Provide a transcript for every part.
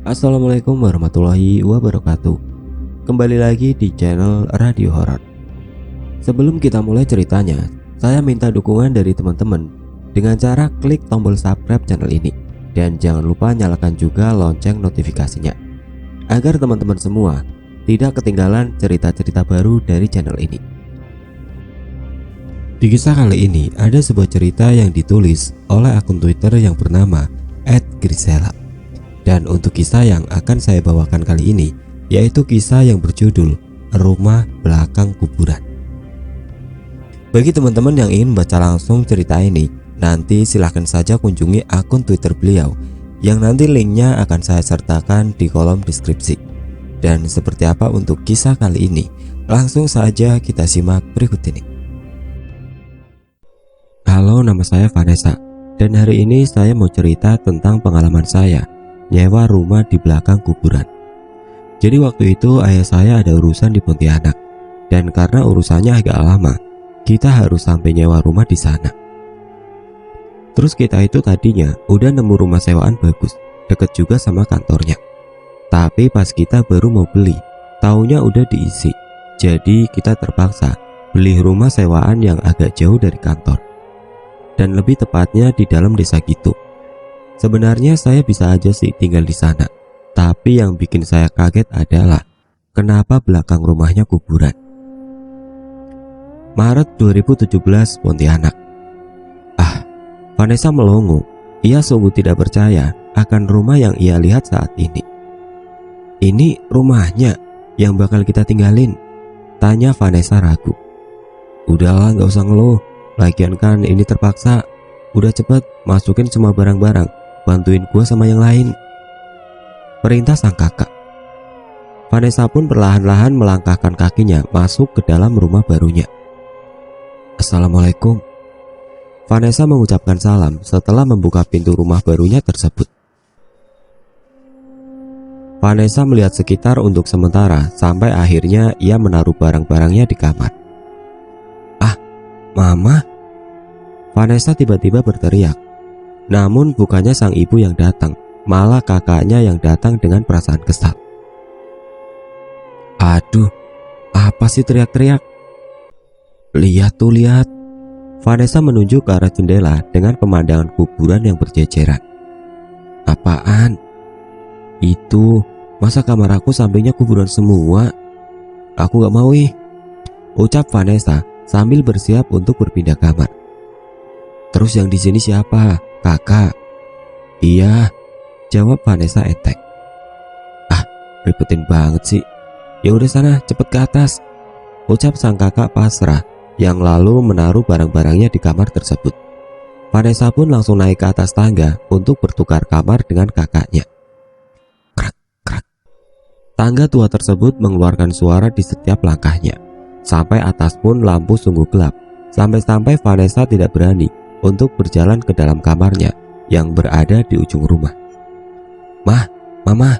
Assalamualaikum warahmatullahi wabarakatuh. Kembali lagi di channel Radio Horor. Sebelum kita mulai ceritanya, saya minta dukungan dari teman-teman dengan cara klik tombol subscribe channel ini. Dan jangan lupa nyalakan juga lonceng notifikasinya agar teman-teman semua tidak ketinggalan cerita-cerita baru dari channel ini. Di kisah kali ini ada sebuah cerita yang ditulis oleh akun Twitter yang bernama @grisela. Dan untuk kisah yang akan saya bawakan kali ini yaitu kisah yang berjudul Rumah Belakang Kuburan. Bagi teman-teman yang ingin baca langsung cerita ini, nanti silahkan saja kunjungi akun Twitter beliau yang nanti linknya akan saya sertakan di kolom deskripsi. Dan seperti apa untuk kisah kali ini, langsung saja kita simak berikut ini. Halo, nama saya Vanessa dan hari ini saya mau cerita tentang pengalaman saya nyewa rumah di belakang kuburan. Jadi waktu itu ayah saya ada urusan di Pontianak, dan karena urusannya agak lama, kita harus sampai nyewa rumah di sana. Terus kita itu tadinya udah nemu rumah sewaan bagus, deket juga sama kantornya. Tapi pas kita baru mau beli, taunya udah diisi. Jadi kita terpaksa beli rumah sewaan yang agak jauh dari kantor, dan lebih tepatnya di dalam desa gitu. Sebenarnya saya bisa aja sih tinggal di sana, tapi yang bikin saya kaget adalah kenapa belakang rumahnya kuburan. Maret 2017, Pontianak. Vanessa melongo. Ia sungguh tidak percaya akan rumah yang ia lihat saat ini. Ini rumahnya yang bakal kita tinggalin? Tanya Vanessa ragu. Udahlah, gak usah ngeluh. Lagian kan ini terpaksa. Udah cepet masukin semua barang-barang, bantuin gua sama yang lain, perintah sang kakak. Vanessa pun perlahan-lahan melangkahkan kakinya masuk ke dalam rumah barunya. Assalamualaikum. Vanessa mengucapkan salam setelah membuka pintu rumah barunya tersebut. Vanessa melihat sekitar untuk sementara sampai akhirnya ia menaruh barang-barangnya di kamar. Mama? Vanessa tiba-tiba berteriak. Namun bukannya sang ibu yang datang, malah kakaknya yang datang dengan perasaan kesal. Aduh, apa sih teriak-teriak? Lihat tuh, lihat. Vanessa menunjuk ke arah jendela dengan pemandangan kuburan yang berjejeran. Apaan? Itu, masa kamar aku sampingnya kuburan semua? Aku gak mau ucap Vanessa sambil bersiap untuk berpindah kamar. Terus yang di sini siapa? Kakak. Iya, jawab Vanessa enteng. Ribetin banget sih. Ya udah sana, cepet ke atas, ucap sang kakak pasrah yang lalu menaruh barang-barangnya di kamar tersebut. Vanessa pun langsung naik ke atas tangga untuk bertukar kamar dengan kakaknya. Krak, krak. Tangga tua tersebut mengeluarkan suara di setiap langkahnya. Sampai atas pun lampu sungguh gelap. Sampai-sampai Vanessa tidak berani untuk berjalan ke dalam kamarnya yang berada di ujung rumah. Mama.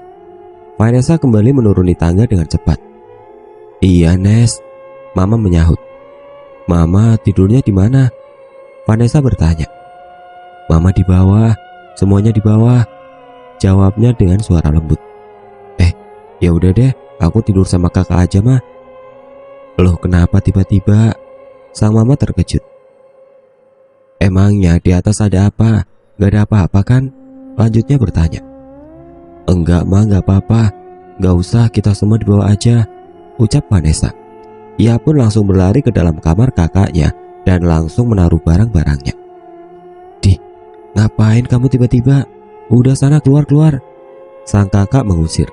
Vanessa kembali menuruni tangga dengan cepat. Iya, Nes, Mama menyahut. Mama tidurnya di mana? Vanessa bertanya. Mama di bawah, semuanya di bawah, jawabnya dengan suara lembut. Ya udah deh, aku tidur sama kakak aja, mah. Loh, kenapa tiba-tiba? Sang mama terkejut. Emangnya di atas ada apa? Gak ada apa-apa kan? Lanjutnya bertanya. Enggak, Ma, gak apa-apa. Gak usah, kita semua di bawah aja, ucap Vanessa. Ia pun langsung berlari ke dalam kamar kakaknya dan langsung menaruh barang-barangnya. Di, ngapain kamu tiba-tiba? Udah sana, keluar. Sang kakak mengusir.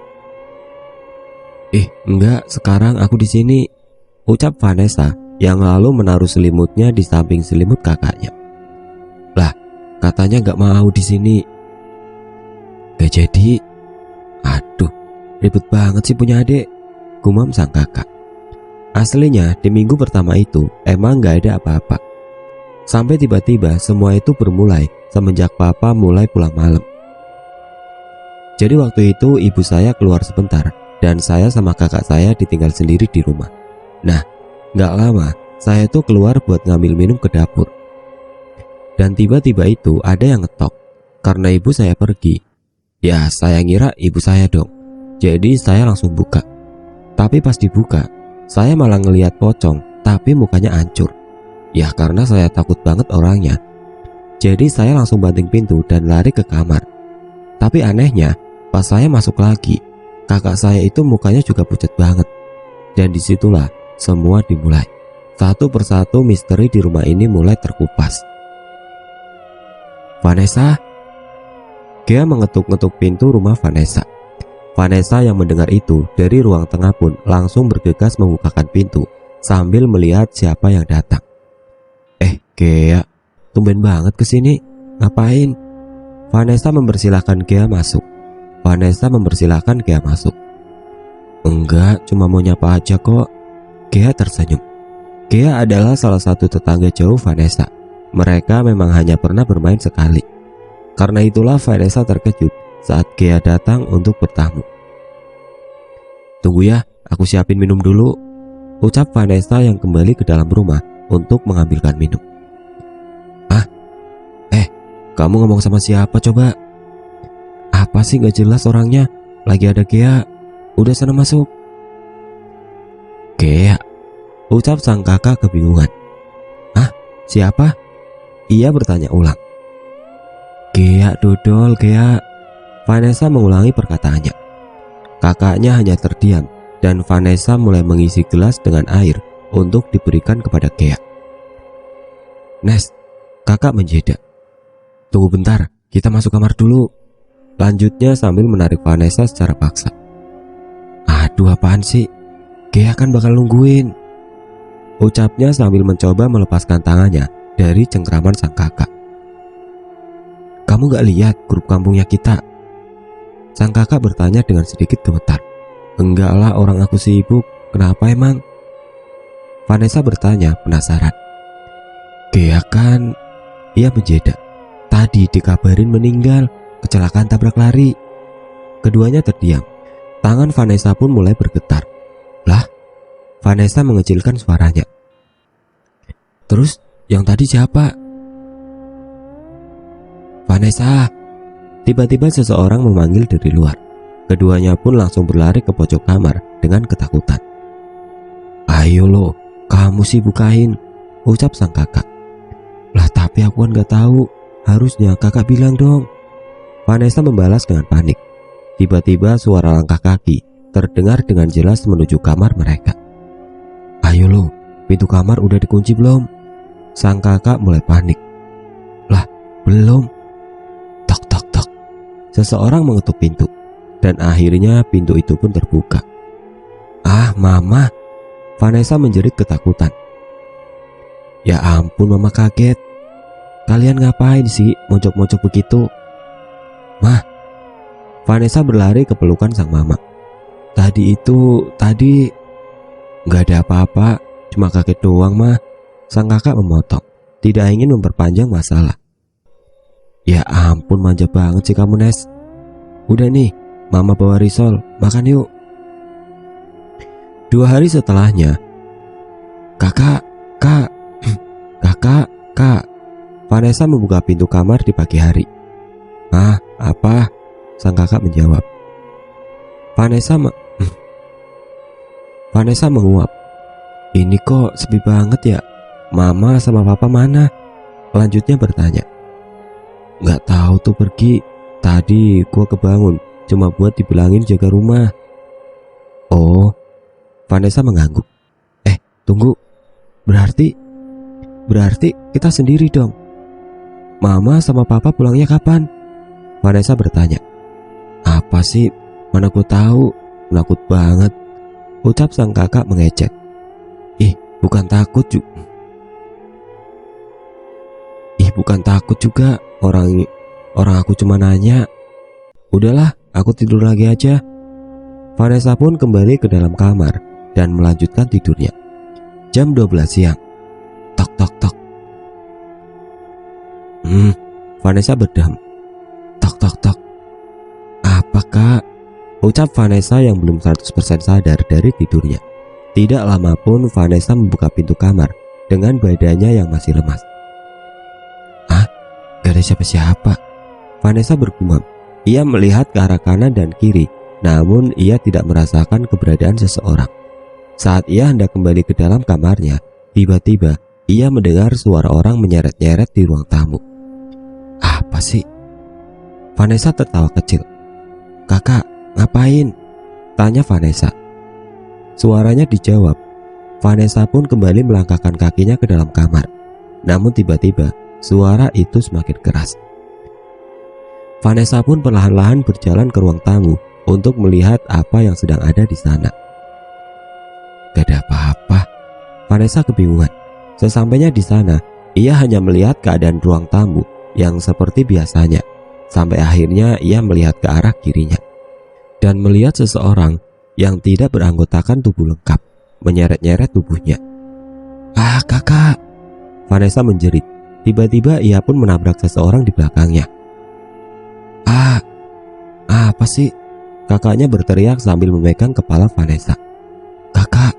Enggak, sekarang aku di sini, ucap Vanessa yang lalu menaruh selimutnya di samping selimut kakaknya. Lah, katanya gak mau di sini. Gak jadi. Aduh, ribet banget sih punya adik, gumam sang kakak. Aslinya di minggu pertama itu emang gak ada apa-apa. Sampai tiba-tiba semua itu bermulai semenjak papa mulai pulang malam. Jadi waktu itu ibu saya keluar sebentar dan saya sama kakak saya ditinggal sendiri di rumah. Nah, gak lama saya tuh keluar buat ngambil minum ke dapur. Dan tiba-tiba itu ada yang ngetok. Karena ibu saya pergi, Ya saya ngira ibu saya dong. Jadi saya langsung buka. Tapi pas dibuka, saya malah ngelihat pocong tapi mukanya hancur. Ya karena saya takut banget orangnya. Jadi saya langsung banting pintu dan lari ke kamar. Tapi anehnya, pas saya masuk lagi, kakak saya itu mukanya juga pucat banget. Dan disitulah semua dimulai. Satu persatu misteri di rumah ini mulai terkupas. Vanessa? Gea mengetuk-ngetuk pintu rumah Vanessa. Vanessa yang mendengar itu dari ruang tengah pun langsung bergegas membukakan pintu sambil melihat siapa yang datang. Gea, tumben banget kesini. Ngapain? Vanessa mempersilahkan Gea masuk. Enggak, cuma mau nyapa aja kok. Gea tersenyum. Gea adalah salah satu tetangga jauh Vanessa. Mereka memang hanya pernah bermain sekali. Karena itulah Vanessa terkejut saat Gea datang untuk bertamu. Tunggu ya, aku siapin minum dulu, ucap Vanessa yang kembali ke dalam rumah untuk mengambilkan minum. Kamu ngomong sama siapa coba? Apa sih gak jelas orangnya? Lagi ada Gea. Udah sana masuk. Gea, ucap sang kakak kebingungan. Siapa? Ia bertanya ulang. Gea dodol, Gea. Vanessa mengulangi perkataannya. Kakaknya hanya terdiam dan Vanessa mulai mengisi gelas dengan air untuk diberikan kepada Gea. Nes, kakak menjeda. Tunggu bentar, kita masuk kamar dulu, lanjutnya sambil menarik Vanessa secara paksa. Aduh, apaan sih? Gea kan bakal nungguin, ucapnya sambil mencoba melepaskan tangannya dari cengkraman sang kakak. Kamu gak lihat grup kampungnya kita? Sang kakak bertanya dengan sedikit gemetar. Enggak lah, orang aku sibuk. Kenapa emang? Vanessa bertanya penasaran. Gea kan? Ia menjeda. Tadi dikabarin meninggal, kecelakaan tabrak lari. Keduanya terdiam. Tangan Vanessa pun mulai bergetar. Lah, Vanessa mengecilkan suaranya. Terus yang tadi siapa? Vanessa. Tiba-tiba seseorang memanggil dari luar. Keduanya pun langsung berlari ke pojok kamar dengan ketakutan. Ayo lo, kamu sih bukain, ucap sang kakak. Lah tapi aku kan gak tahu. Harusnya kakak bilang dong. Vanessa membalas dengan panik. Tiba-tiba suara langkah kaki terdengar dengan jelas menuju kamar mereka. Ayo lo, pintu kamar udah dikunci belum? Sang kakak mulai panik. Lah, belum. Tok tok tok. Seseorang mengetuk pintu dan akhirnya pintu itu pun terbuka. Ah, mama. Vanessa menjerit ketakutan. Ya ampun, mama kaget. Kalian ngapain sih mojok-mojok begitu? Mah. Vanessa berlari ke pelukan sang mama. Tadi gak ada apa-apa, cuma kaget doang mah. Sang kakak memotong, tidak ingin memperpanjang masalah. Ya ampun, manja banget sih kamu, Nes. Udah nih, mama bawa risol, makan yuk. 2 hari setelahnya, Kakak. Vanessa membuka pintu kamar di pagi hari. Apa? Sang kakak menjawab. Vanessa menguap. Ini kok sepi banget ya? Mama sama papa mana? Lanjutnya bertanya. Gak tahu tuh pergi. Tadi gua kebangun cuma buat dibilangin jaga rumah. Oh, Vanessa mengangguk. Tunggu. Berarti kita sendiri dong. Mama sama papa pulangnya kapan? Vanessa bertanya. Apa sih? Mana gue tahu. Menakut banget, ucap sang kakak mengejek. Bukan takut juga. Orang aku cuma nanya. Udahlah, aku tidur lagi aja. Vanessa pun kembali ke dalam kamar dan melanjutkan tidurnya. Jam 12 siang. Tok tok tok. Vanessa berdeham. Tok tok tok. Apa kak? Ucap Vanessa yang belum 100% sadar dari tidurnya. Tidak lama pun Vanessa membuka pintu kamar dengan badannya yang masih lemas. Gak ada siapa-siapa. Vanessa bergumam Ia melihat ke arah kanan dan kiri, namun ia tidak merasakan keberadaan seseorang. Saat ia hendak kembali ke dalam kamarnya, tiba-tiba ia mendengar suara orang menyeret-nyeret di ruang tamu. Apa sih? Vanessa tertawa kecil. Kakak, ngapain? Tanya Vanessa. Suaranya dijawab. Vanessa pun kembali melangkahkan kakinya ke dalam kamar. Namun tiba-tiba suara itu semakin keras. Vanessa pun perlahan-lahan berjalan ke ruang tamu untuk melihat apa yang sedang ada di sana. Gak ada apa-apa. Vanessa kebingungan. Sesampainya di sana, ia hanya melihat keadaan ruang tamu yang seperti biasanya. Sampai akhirnya ia melihat ke arah kirinya dan melihat seseorang yang tidak beranggotakan tubuh lengkap menyeret-nyeret tubuhnya. Ah, kakak! Vanessa menjerit. Tiba-tiba ia pun menabrak seseorang di belakangnya. Ah, apa sih? Kakaknya berteriak sambil memegang kepala Vanessa. Kakak!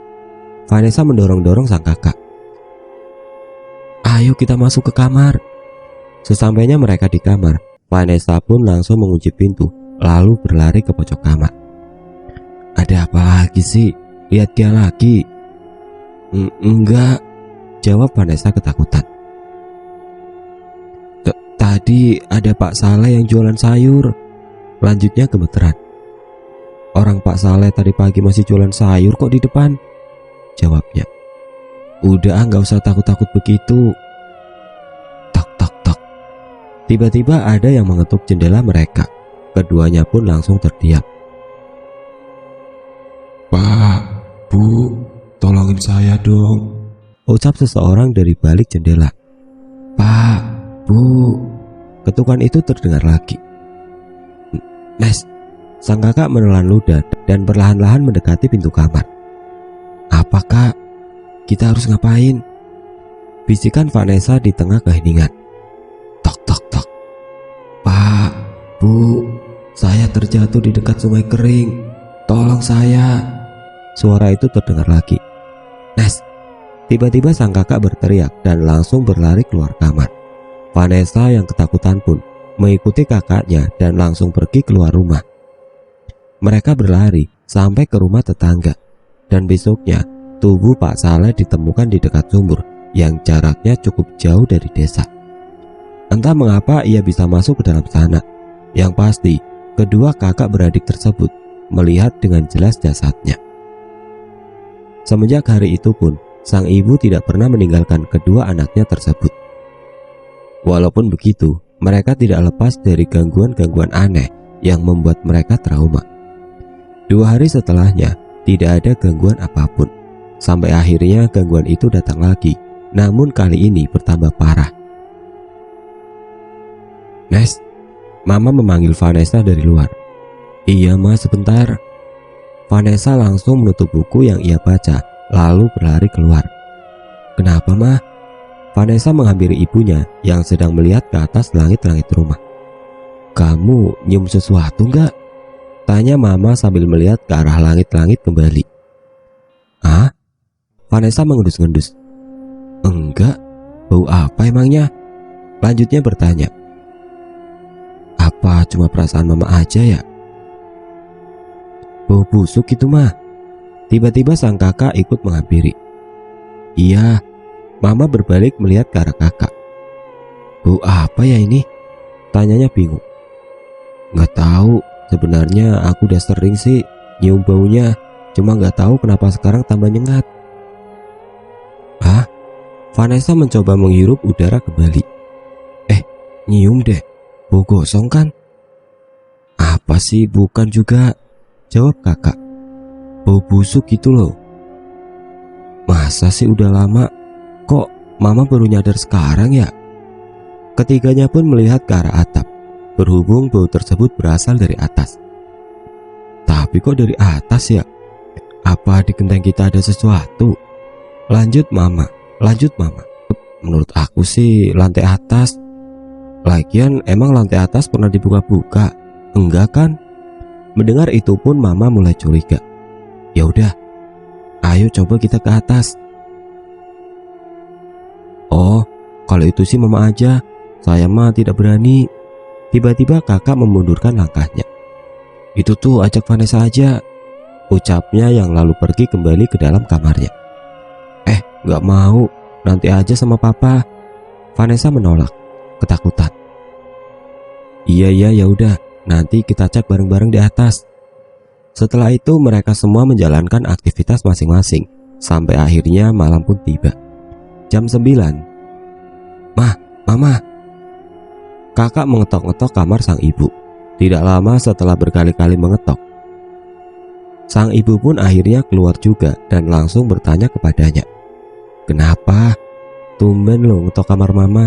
Vanessa mendorong-dorong sang kakak. Ayo kita masuk ke kamar. Sesampainya mereka di kamar, Vanessa pun langsung mengunci pintu lalu berlari ke pojok kamar. Ada apa lagi sih? Lihat dia lagi. Enggak, jawab Vanessa ketakutan. Tadi ada Pak Saleh yang jualan sayur. Lanjutnya gemeteran. Orang Pak Saleh tadi pagi masih jualan sayur kok di depan, jawabnya. Udah, nggak usah takut-takut begitu. Tok tok tok. Tiba-tiba ada yang mengetuk jendela mereka. Keduanya pun langsung terdiam. Pak, Bu, tolongin saya dong, ucap seseorang dari balik jendela. Pak, Bu. Ketukan itu terdengar lagi. Nes, sang kakak menelan ludah dan perlahan-lahan mendekati pintu kamar. Apa kak? Kita harus ngapain? Bisikan Vanessa di tengah keheningan. Tok tok tok. Pak, Bu, saya terjatuh di dekat sungai kering. Tolong saya. Suara itu terdengar lagi. Nes, tiba-tiba sang kakak berteriak dan langsung berlari keluar kamar. Vanessa yang ketakutan pun mengikuti kakaknya dan langsung pergi keluar rumah. Mereka berlari sampai ke rumah tetangga dan besoknya tubuh Pak Saleh ditemukan di dekat sumur yang jaraknya cukup jauh dari desa. Entah mengapa ia bisa masuk ke dalam sana. Yang pasti kedua kakak beradik tersebut melihat dengan jelas jasadnya. Semenjak hari itu pun sang ibu tidak pernah meninggalkan kedua anaknya tersebut. Walaupun begitu, mereka tidak lepas dari gangguan-gangguan aneh yang membuat mereka trauma. 2 hari setelahnya, tidak ada gangguan apapun. Sampai akhirnya gangguan itu datang lagi, namun kali ini bertambah parah. Nes, Mama memanggil Vanessa dari luar. Iya ma, sebentar. Vanessa langsung menutup buku yang ia baca, lalu berlari keluar. Kenapa ma? Vanessa menghampiri ibunya yang sedang melihat ke atas langit-langit rumah. Kamu nyium sesuatu enggak? Tanya Mama sambil melihat ke arah langit-langit kembali. Ah? Vanessa mengendus-ngendus. Enggak, bau apa emangnya? Lanjutnya bertanya. Apa cuma perasaan Mama aja ya? Bau busuk itu mah. Tiba-tiba sang kakak ikut menghampiri. Iya. Mama berbalik melihat ke arah kakak. Bau apa ya ini? Tanyanya bingung. Nggak tahu, sebenarnya aku udah sering sih nyium baunya, cuma nggak tahu kenapa sekarang tambah nyengat. Hah? Vanessa mencoba menghirup udara kembali. Nyium deh, bau gosong kan? Apa sih, bukan juga, jawab kakak. Bau busuk gitu loh. Masa sih udah lama? Kok Mama baru nyadar sekarang ya? Ketiganya pun melihat ke arah atap. Berhubung bau tersebut berasal dari atas. Tapi kok dari atas ya? Apa di genteng kita ada sesuatu? Lanjut Mama. Menurut aku sih lantai atas. Lagian emang lantai atas pernah dibuka-buka? Enggak kan? Mendengar itu pun Mama mulai curiga. Ya udah, ayo coba kita ke atas. Oh, kalau itu sih Mama aja. Saya mah tidak berani. Tiba-tiba kakak memundurkan langkahnya. "Itu tuh ajak Vanessa aja," ucapnya yang lalu pergi kembali ke dalam kamarnya. "Gak mau, nanti aja sama papa." Vanessa menolak, ketakutan. Iya, ya udah, nanti kita cek bareng-bareng di atas." Setelah itu mereka semua menjalankan aktivitas masing-masing, sampai akhirnya malam pun tiba. Jam 9. "Mah, Mama." Kakak mengetok-ngetok kamar sang ibu. Tidak lama setelah berkali-kali mengetok, sang ibu pun akhirnya keluar juga dan langsung bertanya kepadanya, "Kenapa? Tumben lo ngetok kamar Mama."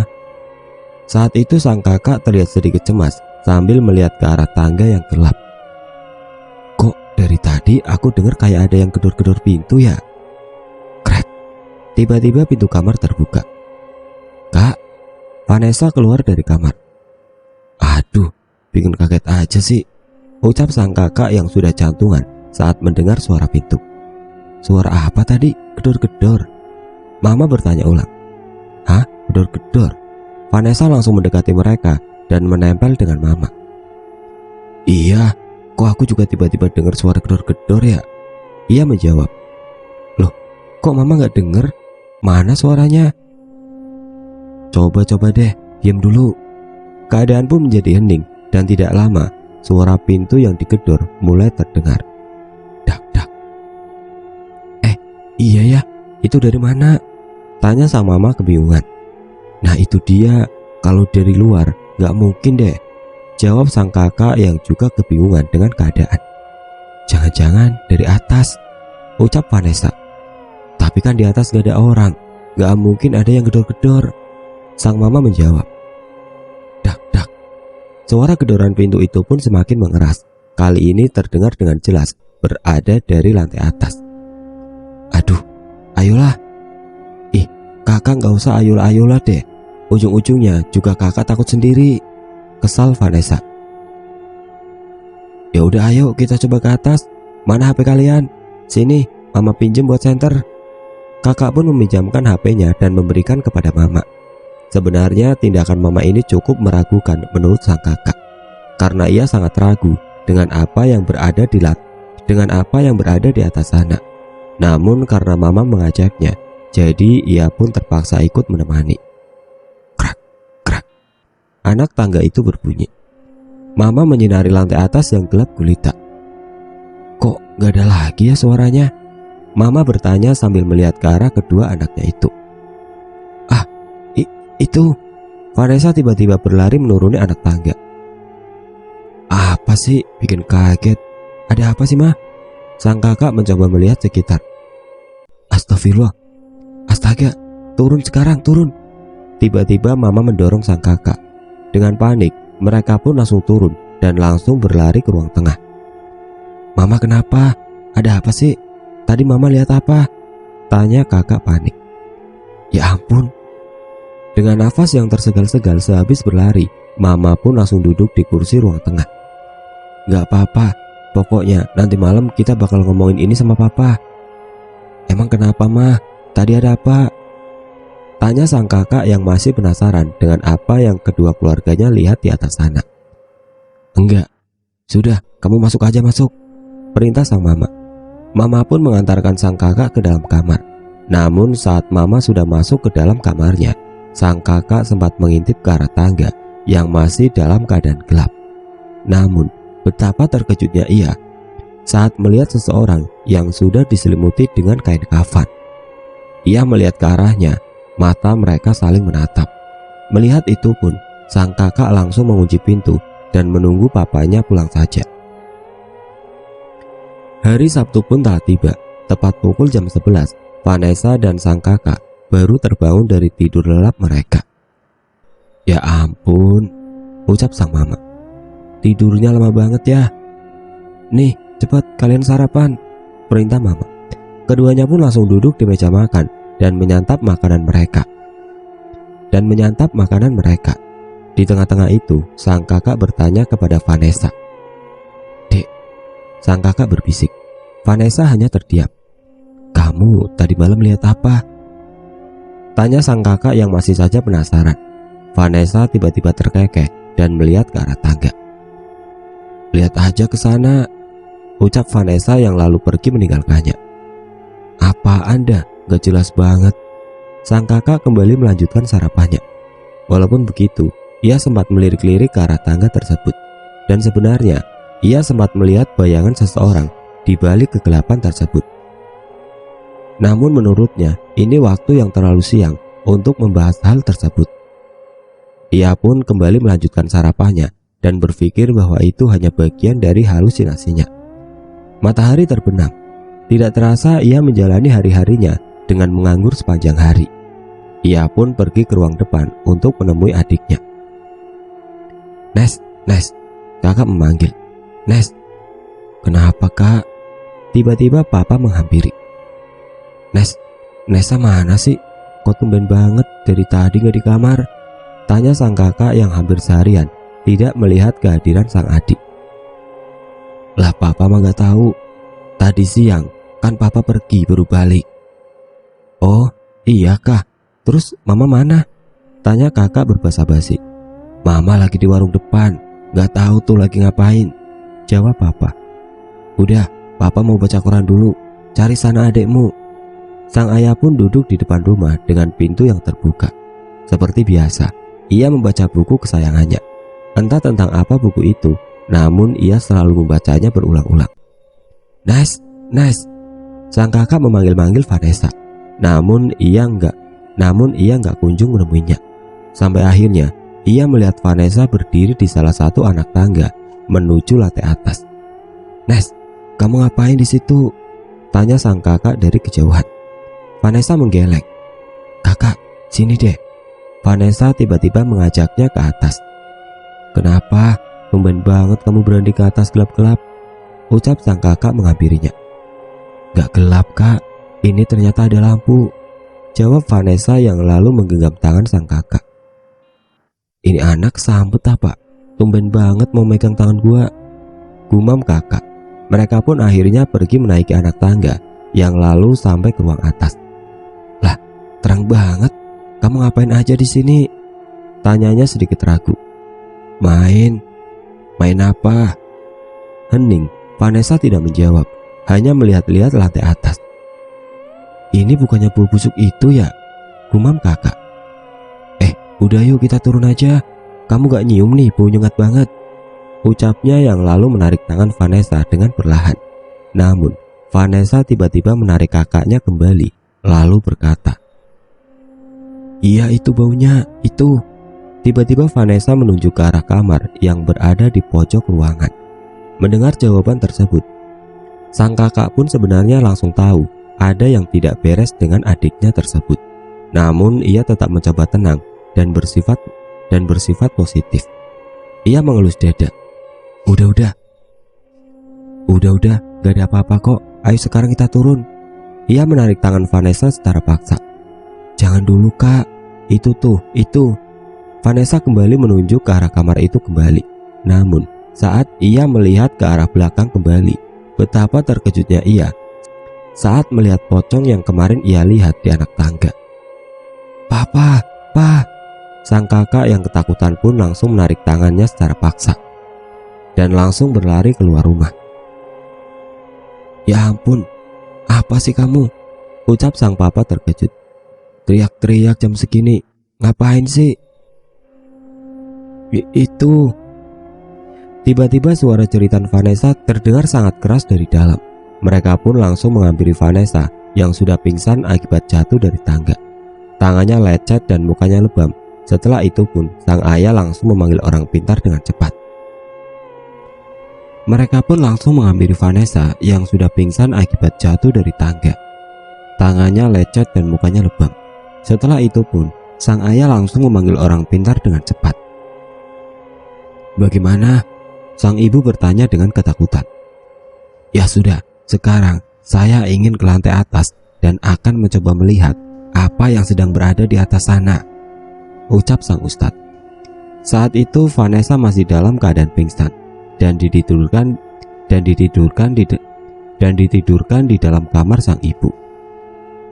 Saat itu sang kakak terlihat sedikit cemas sambil melihat ke arah tangga yang gelap. "Kok dari tadi aku dengar kayak ada yang gedor-gedor pintu ya?" Krek. Tiba-tiba pintu kamar terbuka. "Kak." Vanessa keluar dari kamar. "Aduh, bikin kaget aja sih," ucap sang kakak yang sudah jantungan saat mendengar suara pintu. "Suara apa tadi? Gedor-gedor?" Mama bertanya ulang. "Hah? Gedor-gedor?" Vanessa langsung mendekati mereka dan menempel dengan Mama. "Iya, kok aku juga tiba-tiba dengar suara gedor-gedor ya?" Ia menjawab. "Loh, kok Mama gak dengar? Mana suaranya?" Coba deh, diam dulu." Keadaan pun menjadi hening dan tidak lama suara pintu yang digedor mulai terdengar. Dak dak. Iya ya, itu dari mana?" tanya sang Mama kebingungan. "Nah itu dia, kalau dari luar gak mungkin deh," jawab sang kakak yang juga kebingungan dengan keadaan. "Jangan-jangan dari atas," ucap Vanessa. "Tapi kan di atas gak ada orang, gak mungkin ada yang gedor-gedor," sang Mama menjawab. Dak dak. Suara gedoran pintu itu pun semakin mengeras. Kali ini terdengar dengan jelas berada dari lantai atas. "Aduh, ayolah." "Ih, kakak gak usah ayolah deh. Ujung-ujungnya juga kakak takut sendiri," kesal Vanessa. "Ya udah ayo kita coba ke atas. Mana HP kalian? Sini, Mama pinjem buat senter." Kakak pun meminjamkan HP-nya dan memberikan kepada Mama. Sebenarnya tindakan Mama ini cukup meragukan menurut sang kakak, karena ia sangat ragu dengan apa yang berada di atas sana. Namun karena Mama mengajaknya, jadi ia pun terpaksa ikut menemani. Krak, krak. Anak tangga itu berbunyi. Mama menyinari lantai atas yang gelap gulita. "Kok gak ada lagi ya suaranya?" Mama bertanya sambil melihat ke arah kedua anaknya itu. Itu Vanessa tiba-tiba berlari menuruni anak tangga. "Apa sih bikin kaget? Ada apa sih, Ma?" Sang kakak mencoba melihat sekitar. "Astagfirullah, astaga, turun sekarang, turun." Tiba-tiba Mama mendorong sang kakak. Dengan panik mereka pun langsung turun dan langsung berlari ke ruang tengah. "Mama kenapa? Ada apa sih? Tadi Mama lihat apa?" tanya kakak panik. "Ya ampun." Dengan nafas yang tersegal-segal sehabis berlari, Mama pun langsung duduk di kursi ruang tengah. "Gak apa-apa, pokoknya nanti malam kita bakal ngomongin ini sama Papa." "Emang kenapa, Ma? Tadi ada apa?" tanya sang kakak yang masih penasaran dengan apa yang kedua keluarganya lihat di atas sana. "Enggak, sudah, kamu masuk aja, masuk," perintah sang Mama. Mama pun mengantarkan sang kakak ke dalam kamar. Namun saat Mama sudah masuk ke dalam kamarnya, sang kakak sempat mengintip ke arah tangga yang masih dalam keadaan gelap. Namun betapa terkejutnya ia saat melihat seseorang yang sudah diselimuti dengan kain kafan. Ia melihat ke arahnya, mata mereka saling menatap. Melihat itu pun, sang kakak langsung mengunci pintu dan menunggu papanya pulang saja. Hari Sabtu pun telah tiba. Tepat pukul jam 11, Vanessa dan sang kakak baru terbangun dari tidur lelap mereka. "Ya ampun," ucap sang Mama. "Tidurnya lama banget ya." "Nih, cepat kalian sarapan," perintah Mama. Keduanya pun langsung duduk di meja makan dan menyantap makanan mereka. Di tengah-tengah itu, sang kakak bertanya kepada Vanessa. "Dek," sang kakak berbisik. Vanessa hanya terdiam. "Kamu tadi malam lihat apa?" tanya sang kakak yang masih saja penasaran. Vanessa tiba-tiba terkekeh dan melihat ke arah tangga. "Lihat aja ke sana," ucap Vanessa yang lalu pergi meninggalkannya. "Apaan dah, gak jelas banget." Sang kakak kembali melanjutkan sarapannya. Walaupun begitu, ia sempat melirik-lirik ke arah tangga tersebut. Dan sebenarnya, ia sempat melihat bayangan seseorang di balik kegelapan tersebut. Namun menurutnya, ini waktu yang terlalu siang untuk membahas hal tersebut. Ia pun kembali melanjutkan sarapannya dan berpikir bahwa itu hanya bagian dari halusinasinya. Matahari terbenam. Tidak terasa ia menjalani hari-harinya dengan menganggur sepanjang hari. Ia pun pergi ke ruang depan untuk menemui adiknya. "Nes, Nes," kakak memanggil. "Nes." "Kenapa kak?" Tiba-tiba papa menghampiri. "Nes, Nesa mana sih? Kok tumben banget dari tadi gak di kamar?" tanya sang kakak yang hampir seharian tidak melihat kehadiran sang adik. "Lah papa mah gak tahu. Tadi siang kan papa pergi baru balik." "Oh iya kah? Terus mama mana?" tanya kakak berbasa-basi. "Mama lagi di warung depan, gak tahu tuh lagi ngapain," jawab papa. "Udah, papa mau baca koran dulu, cari sana adekmu." Sang ayah pun duduk di depan rumah dengan pintu yang terbuka. Seperti biasa, ia membaca buku kesayangannya. Entah tentang apa buku itu, namun ia selalu membacanya berulang-ulang. "Nes, Nes," sang kakak memanggil-manggil Vanessa. Namun ia enggak kunjung menemuinya. Sampai akhirnya ia melihat Vanessa berdiri di salah satu anak tangga menuju lantai atas. "Nes, kamu ngapain di situ?" tanya sang kakak dari kejauhan. Vanessa menggeleng. "Kakak, sini deh." Vanessa tiba-tiba mengajaknya ke atas. "Kenapa? Tumben banget kamu berani ke atas gelap-gelap," ucap sang kakak menghampirinya. "Gak gelap kak, ini ternyata ada lampu," jawab Vanessa yang lalu menggenggam tangan sang kakak. "Ini anak sambet apa? Tumben banget mau megang tangan gua," gumam kakak. Mereka pun akhirnya pergi menaiki anak tangga yang lalu sampai ke ruang atas. "Lah, terang banget. Kamu ngapain aja di sini?" tanyanya sedikit ragu. Main apa?" Hening. Vanessa tidak menjawab, hanya melihat-lihat lantai atas. "Ini bukannya bau busuk itu ya?" gumam kakak. Udah yuk kita turun aja. Kamu gak nyium nih, bau nyengat banget," ucapnya yang lalu menarik tangan Vanessa dengan perlahan. Namun Vanessa tiba-tiba menarik kakaknya kembali, lalu berkata, "Iya itu baunya, itu." Tiba-tiba Vanessa menunjuk ke arah kamar yang berada di pojok ruangan. Mendengar jawaban tersebut, sang kakak pun sebenarnya langsung tahu ada yang tidak beres dengan adiknya tersebut. Namun ia tetap mencoba tenang dan bersifat positif. Ia mengelus dada. Udah, gak ada apa-apa kok. Ayo sekarang kita turun." Ia menarik tangan Vanessa secara paksa. "Jangan dulu kak, itu. Vanessa kembali menunjuk ke arah kamar itu kembali. Namun saat ia melihat ke arah belakang kembali, betapa terkejutnya ia saat melihat pocong yang kemarin ia lihat di anak tangga. "Papa, Pa!" Sang kakak yang ketakutan pun langsung menarik tangannya secara paksa dan langsung berlari keluar rumah. "Ya ampun, apa sih kamu?" ucap sang papa terkejut. "Teriak-teriak jam segini, ngapain sih?" Itu. Tiba-tiba suara jeritan Vanessa terdengar sangat keras dari dalam. Mereka pun langsung menghampiri Vanessa yang sudah pingsan akibat jatuh dari tangga. Tangannya lecet dan mukanya lebam. Setelah itu pun sang ayah langsung memanggil orang pintar dengan cepat. Mereka pun langsung menghampiri Vanessa yang sudah pingsan akibat jatuh dari tangga. Tangannya lecet dan mukanya lebam. Setelah itu pun sang ayah langsung memanggil orang pintar dengan cepat. "Bagaimana?" sang ibu bertanya dengan ketakutan. "Ya sudah, sekarang saya ingin ke lantai atas dan akan mencoba melihat apa yang sedang berada di atas sana," ucap sang ustadz. Saat itu Vanessa masih dalam keadaan pingsan dan ditidurkan di dalam kamar sang ibu.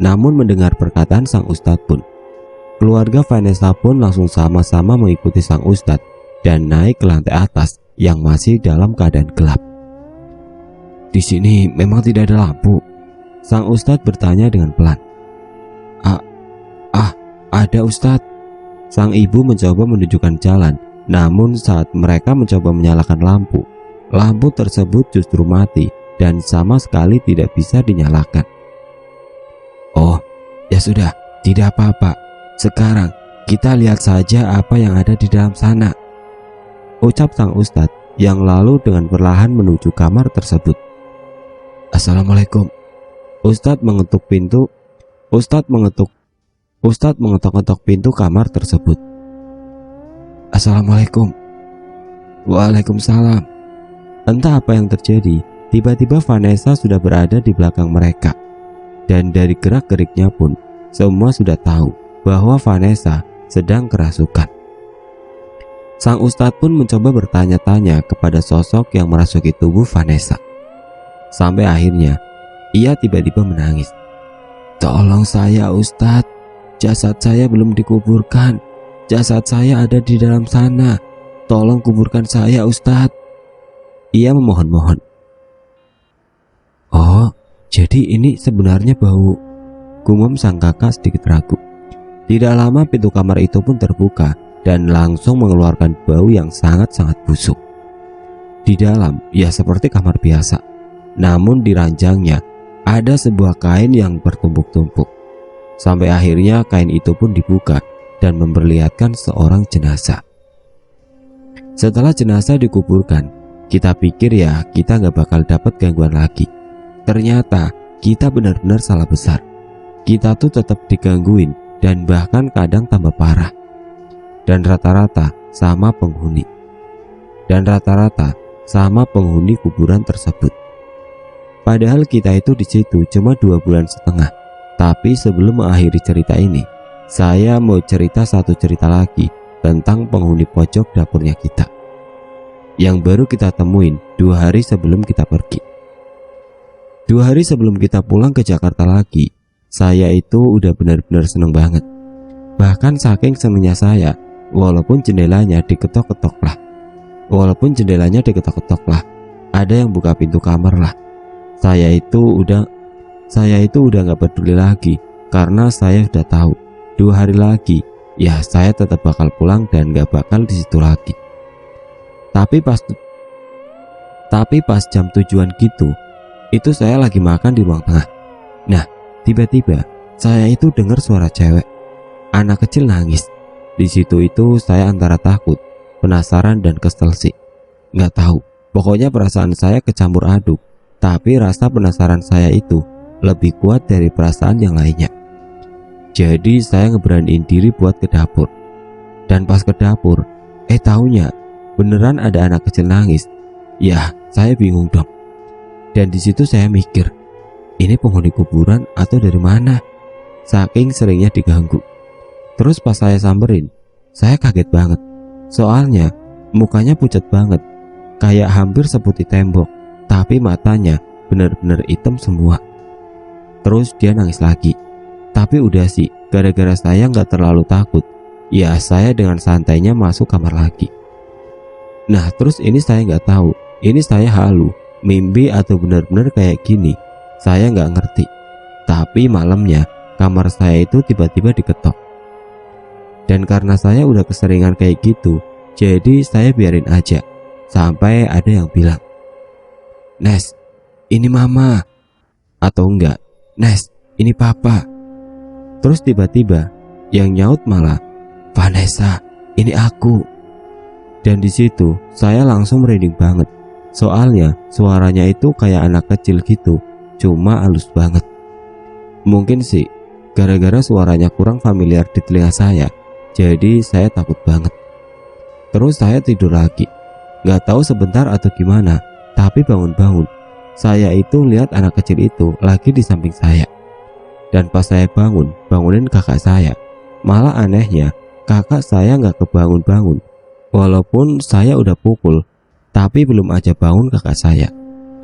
Namun mendengar perkataan sang ustadz pun, keluarga Vanessa pun langsung sama-sama mengikuti sang ustadz dan naik ke lantai atas yang masih dalam keadaan gelap. "Di sini memang tidak ada lampu?" sang ustadz bertanya dengan pelan. Ada ustadz." Sang ibu mencoba menunjukkan jalan, namun saat mereka mencoba menyalakan lampu, lampu tersebut justru mati dan sama sekali tidak bisa dinyalakan. "Oh, ya sudah, tidak apa-apa. Sekarang kita lihat saja apa yang ada di dalam sana," ucap sang ustadz yang lalu dengan perlahan menuju kamar tersebut. "Assalamualaikum." Ustadz mengetuk-ngetuk pintu kamar tersebut. "Assalamualaikum." "Waalaikumsalam." Entah apa yang terjadi, tiba-tiba Vanessa sudah berada di belakang mereka. Dan dari gerak-geriknya pun, semua sudah tahu bahwa Vanessa sedang kerasukan. Sang ustadz pun mencoba bertanya-tanya kepada sosok yang merasuki tubuh Vanessa. Sampai akhirnya, ia tiba-tiba menangis. "Tolong saya ustadz, jasad saya belum dikuburkan. Jasad saya ada di dalam sana. Tolong kuburkan saya ustadz." Ia memohon-mohon. "Oh, jadi ini sebenarnya bau," gumam sang kakak sedikit ragu. Tidak lama pintu kamar itu pun terbuka dan langsung mengeluarkan bau yang sangat-sangat busuk. Di dalam, ya seperti kamar biasa, namun di ranjangnya ada sebuah kain yang bertumpuk-tumpuk. Sampai akhirnya kain itu pun dibuka dan memperlihatkan seorang jenazah. Setelah jenazah dikuburkan, kita pikir ya kita gak bakal dapat gangguan lagi. Ternyata kita benar-benar salah besar. Kita tuh tetap digangguin dan bahkan kadang tambah parah. Dan rata-rata sama penghuni kuburan tersebut. Padahal kita itu di situ cuma 2 bulan setengah. Tapi sebelum mengakhiri cerita ini, saya mau cerita satu cerita lagi tentang penghuni pojok dapurnya kita, yang baru kita temuin 2 hari sebelum kita pergi. 2 hari sebelum kita pulang ke Jakarta lagi, saya itu udah benar-benar seneng banget. Bahkan saking senengnya saya, walaupun jendelanya diketok-ketok lah, ada yang buka pintu kamar lah, saya itu udah gak peduli lagi, karena saya sudah tahu 2 hari lagi ya saya tetap bakal pulang dan gak bakal di situ lagi. Tapi pas jam tujuan gitu, itu saya lagi makan di ruang tengah. Nah, tiba-tiba saya itu dengar suara cewek, anak kecil nangis. Di situ itu saya antara takut, penasaran dan kesel sih. Gak tahu, pokoknya perasaan saya kecampur aduk. Tapi rasa penasaran saya itu lebih kuat dari perasaan yang lainnya. Jadi saya ngeberaniin diri buat ke dapur. Dan pas ke dapur, taunya beneran ada anak kecil nangis. Ya, saya bingung dong. Dan di situ saya mikir, ini penghuni kuburan atau dari mana? Saking seringnya diganggu. Terus pas saya samperin, saya kaget banget. Soalnya mukanya pucat banget, kayak hampir seperti tembok, tapi matanya benar-benar hitam semua. Terus dia nangis lagi. Tapi udah sih, gara-gara saya nggak terlalu takut, ya saya dengan santainya masuk kamar lagi. Nah terus ini saya nggak tahu, ini saya halu, mimpi atau benar-benar kayak gini, saya nggak ngerti. Tapi malamnya kamar saya itu tiba-tiba diketok. Dan karena saya udah keseringan kayak gitu, jadi saya biarin aja. Sampai ada yang bilang, "Nes, ini mama." Atau enggak, "Nes, ini papa." Terus tiba-tiba yang nyaut malah, "Vanessa, ini aku." Dan di situ saya langsung merinding banget. Soalnya suaranya itu kayak anak kecil gitu, cuma halus banget. Mungkin sih gara-gara suaranya kurang familiar di telinga saya, jadi saya takut banget. Terus saya tidur lagi. Gak tahu sebentar atau gimana, tapi bangun-bangun, saya itu lihat anak kecil itu lagi di samping saya. Dan pas saya bangunin kakak saya. Malah anehnya, kakak saya gak kebangun-bangun. Walaupun saya udah pukul, tapi belum aja bangun kakak saya.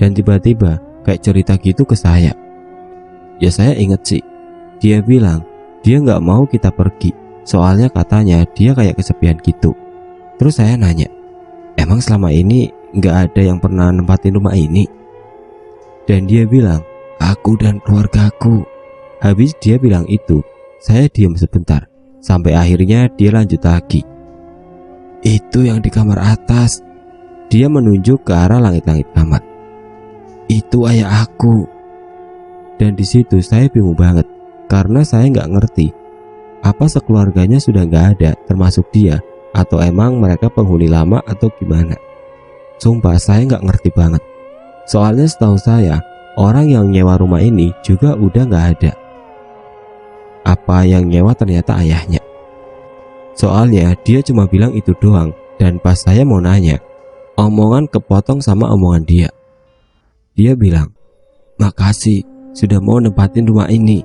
Dan tiba-tiba kayak cerita gitu ke saya. Ya saya inget sih, dia bilang dia gak mau kita pergi, soalnya katanya dia kayak kesepian gitu. Terus saya nanya, emang selama ini nggak ada yang pernah nempatin rumah ini? Dan dia bilang, aku dan keluargaku. Habis dia bilang itu, saya diam sebentar. Sampai akhirnya dia lanjut lagi. Itu yang di kamar atas. Dia menunjuk ke arah langit-langit kamar. Itu ayah aku. Dan di situ saya bingung banget, karena saya nggak ngerti apa sekeluarganya sudah nggak ada, termasuk dia, atau emang mereka penghuni lama atau gimana. Sumpah saya nggak ngerti banget. Soalnya setahu saya, orang yang nyewa rumah ini juga udah nggak ada. Apa yang nyewa ternyata ayahnya. Soalnya dia cuma bilang itu doang, dan pas saya mau nanya, omongan kepotong sama omongan dia. Dia bilang, makasih sudah mau nempatin rumah ini.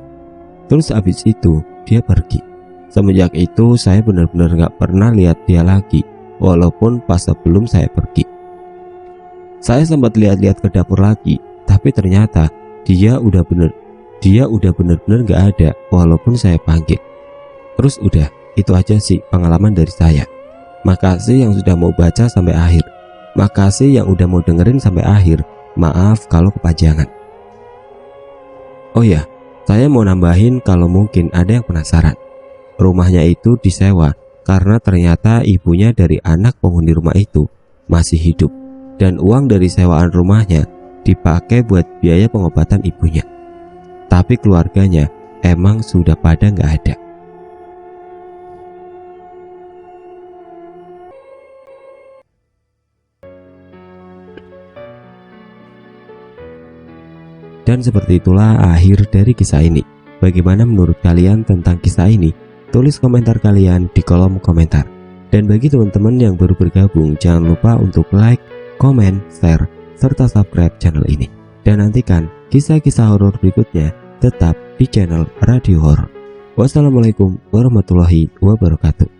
Terus abis itu dia pergi. Semenjak itu saya benar-benar gak pernah lihat dia lagi, walaupun pas sebelum saya pergi. Saya sempat lihat-lihat ke dapur lagi, tapi ternyata dia udah benar-benar gak ada walaupun saya panggil. Terus udah, itu aja sih pengalaman dari saya. Makasih yang sudah mau baca sampai akhir. Makasih yang udah mau dengerin sampai akhir. Maaf kalau kepanjangan. Oh ya, saya mau nambahin kalau mungkin ada yang penasaran. Rumahnya itu disewa karena ternyata ibunya dari anak penghuni rumah itu masih hidup, dan uang dari sewaan rumahnya dipakai buat biaya pengobatan ibunya. Tapi keluarganya emang sudah pada nggak ada. Dan seperti itulah akhir dari kisah ini. Bagaimana menurut kalian tentang kisah ini? Tulis komentar kalian di kolom komentar. Dan bagi teman-teman yang baru bergabung, jangan lupa untuk like, komen, share, serta subscribe channel ini. Dan nantikan kisah-kisah horor berikutnya tetap di channel Radio Horor. Wassalamualaikum warahmatullahi wabarakatuh.